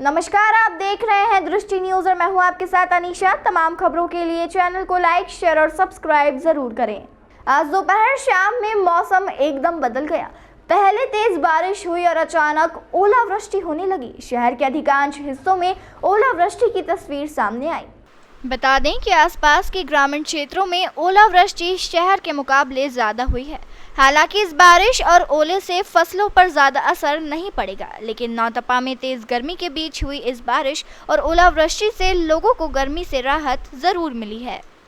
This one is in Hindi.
नमस्कार, आप देख रहे हैं दृष्टि न्यूज और मैं हूं आपके साथ अनीशा। तमाम खबरों के लिए चैनल को लाइक, शेयर और सब्सक्राइब जरूर करें। आज दोपहर शाम में मौसम एकदम बदल गया। पहले तेज बारिश हुई और अचानक ओलावृष्टि होने लगी। शहर के अधिकांश हिस्सों में ओलावृष्टि की तस्वीर सामने आई। बता दें कि आसपास के ग्रामीण क्षेत्रों में ओलावृष्टि शहर के मुकाबले ज्यादा हुई है। हालांकि इस बारिश और ओले से फसलों पर ज्यादा असर नहीं पड़ेगा, लेकिन नौतपा में तेज गर्मी के बीच हुई इस बारिश और ओलावृष्टि से लोगों को गर्मी से राहत जरूर मिली है।